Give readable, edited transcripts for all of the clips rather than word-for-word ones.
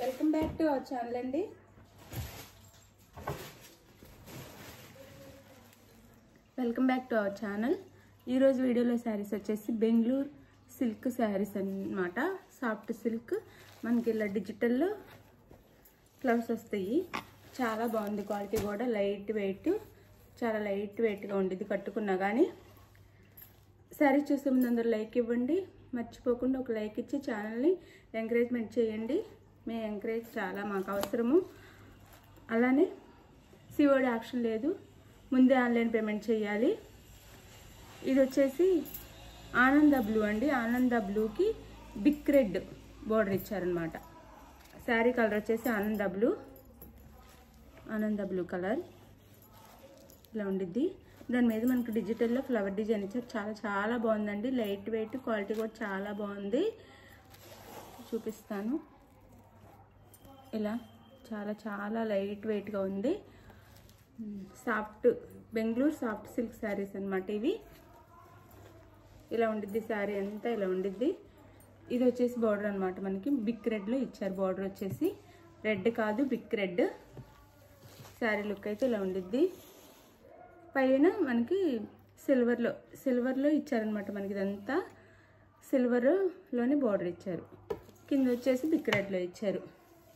Welcome back to our channel అండి. Welcome back to our channel. ఈరోజు వీడియోలో శారీస్ వచ్చేసి బెంగళూరు సిల్క్ శారీస్ అన్నమాట. సాఫ్ట్ సిల్క్, మనకి ఇలా డిజిటల్లో ఫ్లవర్స్ వస్తాయి. చాలా బాగుంది, క్వాలిటీ కూడా లైట్ వెయిట్, చాలా లైట్ వెయిట్గా ఉండేది కట్టుకున్నా కానీ. శారీ చూసే ముందు అందరూ లైక్ ఇవ్వండి, మర్చిపోకుండా ఒక లైక్ ఇచ్చి ఛానల్ని ఎంకరేజ్మెంట్ చేయండి. మీ ఎంకరేజ్ చాలా మాకు అవసరము. అలానే సిఓడి ఆప్షన్ లేదు, ముందే ఆన్లైన్ పేమెంట్ చేయాలి. ఇది వచ్చేసి ఆనంద బ్లూ అండి. ఆనంద బ్లూకి బిగ్ రెడ్ బోర్డర్ ఇచ్చారనమాట. శారీ కలర్ వచ్చేసి ఆనంద బ్లూ కలర్ ఇలా ఉండిద్ది. దాని మీద మనకు డిజిటల్లో ఫ్లవర్ డిజైన్ ఇచ్చారు. చాలా చాలా బాగుందండి, లైట్ వెయిట్, క్వాలిటీ కూడా చాలా బాగుంది. చూపిస్తాను. ఇలా చాలా చాలా లైట్ వెయిట్గా ఉంది. Soft Bengaluru soft silk saris అనమాట ఇవి. ఇలా ఉండిద్ది శారీ అంతా, ఇలా ఉండిద్ది. ఇది వచ్చేసి బార్డర్ అనమాట, మనకి బిగ్ రెడ్లో ఇచ్చారు. బార్డర్ వచ్చేసి రెడ్ కాదు, బిగ్ రెడ్. శారీ లుక్ అయితే ఇలా ఉండిద్ది. పైన మనకి సిల్వర్లో ఇచ్చారనమాట. మనకి ఇదంతా సిల్వర్లోనే బార్డర్ ఇచ్చారు. కింద వచ్చేసి బిగ్ రెడ్లో ఇచ్చారు.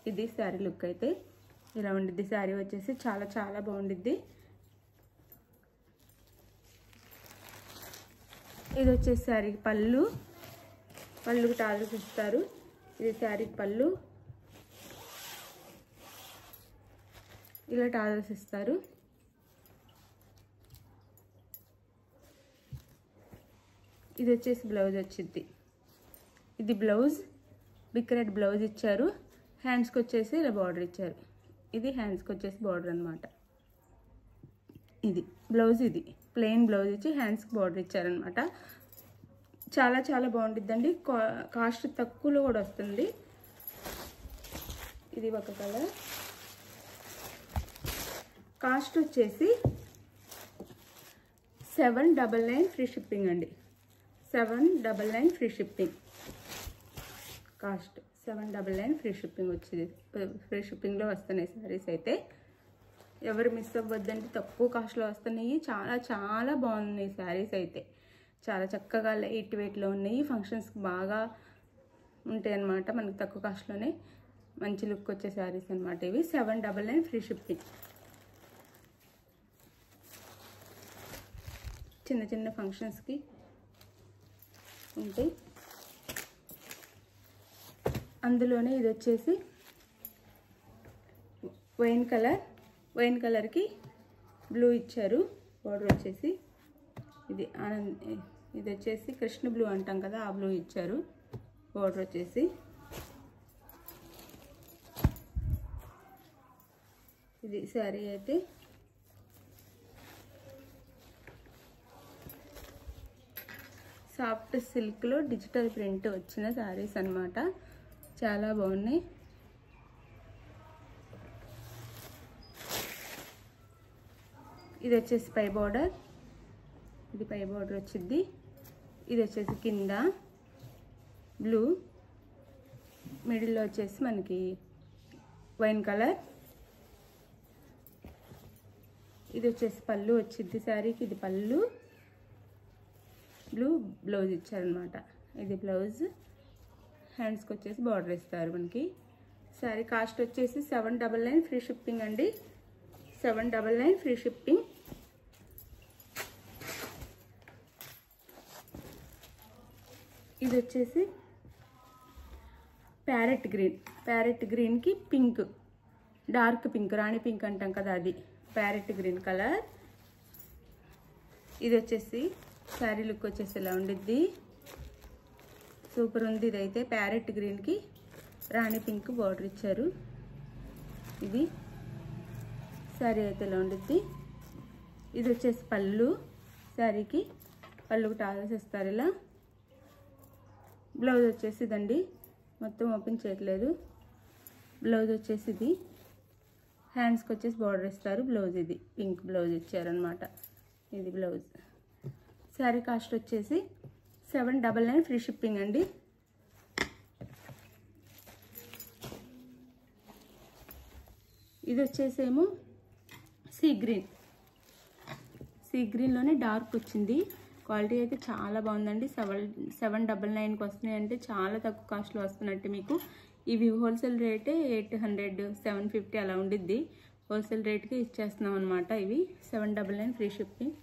ఇది శారీ లుక్ అయితే ఇలా ఉండిద్ది. శారీ వచ్చేసి చాలా చాలా బాగుండిద్ది. ఇది వచ్చేసి శారీకి పళ్ళుకి టాజల్స్ ఇస్తారు. ఇది శారీకి పళ్ళు, ఇలా టాజల్స్ ఇస్తారు. ఇది వచ్చేసి బ్లౌజ్ వచ్చింది. ఇది బ్లౌజ్, బిగ్ రెడ్ బ్లౌజ్ ఇచ్చారు. హ్యాండ్స్కి వచ్చేసి ఇలా బార్డర్ ఇచ్చారు. ఇది హ్యాండ్స్కి వచ్చేసి బార్డర్ అనమాట. ఇది బ్లౌజ్, ఇది ప్లెయిన్ బ్లౌజ్ ఇచ్చి హ్యాండ్స్కి బార్డర్ ఇచ్చారనమాట. చాలా చాలా బాగుంటుందండి. కాస్ట్ తక్కువలో కూడా వస్తుంది. ఇది ఒక కలర్. కాస్ట్ వచ్చేసి 799 ఫ్రీ షిప్పింగ్ అండి. 799 free shipping. Cost 799 free shipping వచ్చింది. ఫ్రీ షిప్పింగ్లో వస్తున్నాయి శారీస్ అయితే. ఎవరు మిస్ అవ్వద్దంటే తక్కువ కాస్ట్లో వస్తున్నాయి. చాలా చాలా బాగున్నాయి శారీస్ అయితే. చాలా చక్కగా లైట్ వెయిట్లో ఉన్నాయి. ఫంక్షన్స్కి బాగా ఉంటాయి అన్నమాట. మనకి తక్కువ కాస్ట్లోనే మంచి లుక్ వచ్చే శారీస్ అనమాట ఇవి. 799 ఫ్రీ షిప్పింగ్. చిన్న చిన్న ఫంక్షన్స్కి ఉంటాయి. అందులోనే ఇది వచ్చేసి వైన్ కలర్కి బ్లూ ఇచ్చారు. బార్డర్ వచ్చేసి ఇది వచ్చేసి కృష్ణ బ్లూ అంటాం కదా, ఆ బ్లూ ఇచ్చారు. బార్డర్ వచ్చేసి ఇది శారీ అయితే సాఫ్ట్ సిల్క్లో డిజిటల్ ప్రింట్ వచ్చిన శారీస్ అన్నమాట. చాలా బాగున్నాయి. ఇది వచ్చేసి పై బార్డర్, ఇది పై బార్డర్ వచ్చింది. ఇది వచ్చేసి కింద బ్లూ, మిడిల్లో వచ్చేసి మనకి వైన్ కలర్. ఇది వచ్చేసి పళ్ళు వచ్చింది శారీకి. ఇది పళ్ళు, బ్లూ బ్లౌజ్ ఇచ్చారనమాట. ఇది బ్లౌజ్, హ్యాండ్స్కి వచ్చేసి బార్డర్ ఇస్తారు మనకి. శారీ కాస్ట్ వచ్చేసి 799 ఫ్రీ షిప్పింగ్ అండి. 799 ఫ్రీ షిప్పింగ్. ఇది వచ్చేసి ప్యారెట్ గ్రీన్కి పింక్, డార్క్ పింక్, రాణి పింక్ అంటాం కదా, అది ప్యారెట్ గ్రీన్ కలర్. ఇది వచ్చేసి శారీ లుక్ వచ్చేసి ఇలా ఉండిద్ది. సూపర్ ఉంది. ఇదైతే ప్యారెట్ గ్రీన్కి రాణి పింక్ బార్డర్ ఇచ్చారు. ఇది శారీ అయితే ఇలా ఉండిద్ది. ఇది వచ్చేసి పళ్ళు, శారీకి పళ్ళుకి టాజల్స్ ఇస్తారు ఇలా. బ్లౌజ్ వచ్చేసి ఇదండి, మొత్తం ఓపెన్ చేయట్లేదు. బ్లౌజ్ వచ్చేసి ఇది, హ్యాండ్స్కి వచ్చేసి బార్డర్ ఇస్తారు. బ్లౌజ్ ఇది పింక్ బ్లౌజ్ ఇచ్చారనమాట. ఇది బ్లౌజ్. శారీ కాస్ట్ వచ్చేసి 799 ఫ్రీ షిప్పింగ్ అండి. ఇది వచ్చేసేమో సీ గ్రీన్లోనే డార్క్ వచ్చింది. క్వాలిటీ అయితే చాలా బాగుందండి. 799కి వస్తున్నాయి అంటే చాలా తక్కువ కాస్ట్లో వస్తున్నట్టు మీకు. ఇవి హోల్సేల్ రేటే 800, 750 అలా ఉండిద్ది. హోల్సేల్ రేట్కి ఇచ్చేస్తున్నాం అనమాట. ఇవి 799 ఫ్రీ షిప్పింగ్.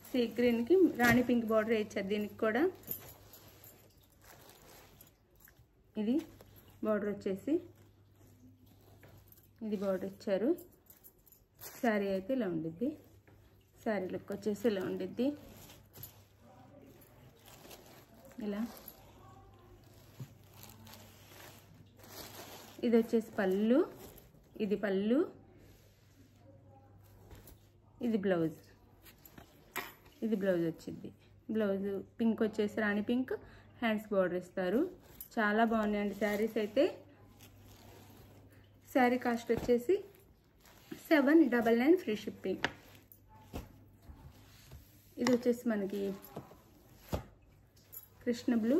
సీ గ్రీన్కి రాణి పింక్ బార్డర్ ఇచ్చారు. దీనికి కూడా ఇది బార్డర్ వచ్చేసి ఇది బార్డర్ ఇచ్చారు. శారీ అయితే ఇలా ఉండిద్ది. శారీ లుక్ వచ్చేసి ఇలా ఉండిద్ది. ఇలా ఇది వచ్చేసి పళ్ళు, ఇది పళ్ళు, ఇది బ్లౌజ్. ఇది బ్లౌజ్ వచ్చింది. బ్లౌజ్ పింక్ వచ్చేసి రాణి పింక్, హ్యాండ్స్ బార్డర్ ఇస్తారు. చాలా బాగున్నాయండి శారీస్ అయితే. శారీ కాస్ట్ వచ్చేసి 799 ఫ్రీ షిప్పింగ్. ఇది వచ్చేసి మనకి కృష్ణ బ్లూ,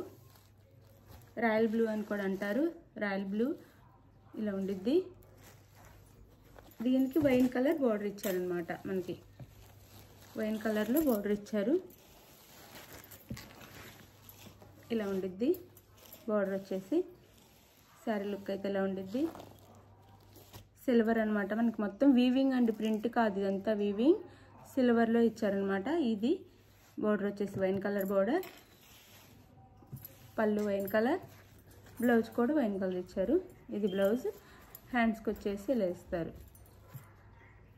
రాయల్ బ్లూ అని కూడా అంటారు. రాయల్ బ్లూ ఇలా ఉండిద్ది. దీనికి వైన్ కలర్ బార్డర్ ఇచ్చారనమాట. మనకి వైన్ కలర్లో బార్డర్ ఇచ్చారు. ఇలా ఉండిద్ది బార్డర్ వచ్చేసి. శారీ లుక్ అయితే ఇలా ఉండిద్ది. సిల్వర్ అనమాట. మనకి మొత్తం వీవింగ్ అండ్ ప్రింట్ కాదు, ఇదంతా వీవింగ్. సిల్వర్లో ఇచ్చారనమాట. ఇది బార్డర్ వచ్చేసి వైన్ కలర్ బార్డర్. పళ్ళు వైన్ కలర్, బ్లౌజ్ కూడా వైన్ కలర్ ఇచ్చారు. ఇది బ్లౌజ్. హ్యాండ్స్కి వచ్చేసి ఇలా ఇస్తారు,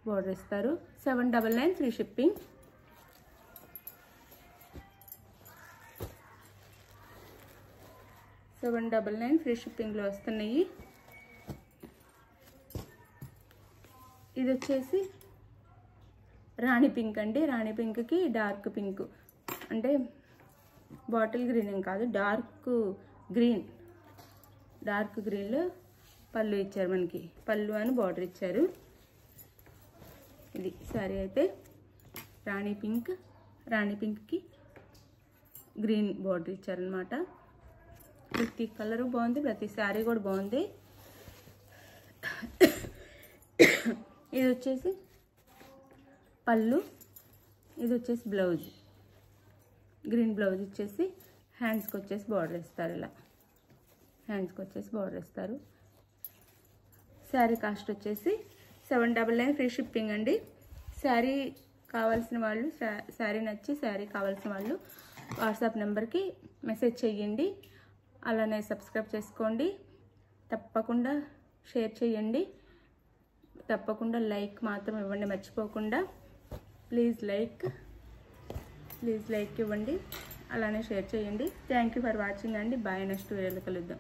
బార్డర్ ఇస్తారు. 799 ఫ్రీ షిప్పింగ్. ఫ్రీ షిప్పింగ్లో వస్తున్నాయి. ఇది వచ్చేసి రాణి పింక్ అండి. రాణి పింక్కి డార్క్ పింక్ అంటే బాటిల్ గ్రీన్ ఏం కాదు, డార్క్ గ్రీన్లో పళ్ళు ఇచ్చారు. మనకి పళ్ళు అని బార్డర్ ఇచ్చారు. ఇది శారీ అయితే రాణి పింక్కి గ్రీన్ బార్డర్ ఇచ్చారనమాట. ప్రతి కలరు బాగుంది, ప్రతి శారీ కూడా బాగుంది. ఇది వచ్చేసి పళ్ళు, ఇది వచ్చేసి బ్లౌజ్. గ్రీన్ బ్లౌజ్ ఇచ్చేసి హ్యాండ్స్కి వచ్చేసి బార్డర్ ఇస్తారు. ఇలా హ్యాండ్స్కి వచ్చేసి బార్డర్ ఇస్తారు. శారీ కాస్ట్ వచ్చేసి 799 ఫ్రీ షిప్పింగ్ అండి. శారీ కావాల్సిన వాళ్ళు, శారీ నచ్చి శారీ కావాల్సిన వాళ్ళు వాట్సాప్ నెంబర్కి మెసేజ్ చేయండి. అలానే సబ్స్క్రైబ్ చేసుకోండి. తప్పకుండా షేర్ చేయండి. తప్పకుండా లైక్ మాత్రం ఇవ్వండి మర్చిపోకుండా. ప్లీజ్ లైక్ ఇవ్వండి. అలానే షేర్ చేయండి. థ్యాంక్ యూ ఫర్ వాచింగ్ అండి. బాయ్. నెక్స్ట్ వీడియోలో కలుద్దాం.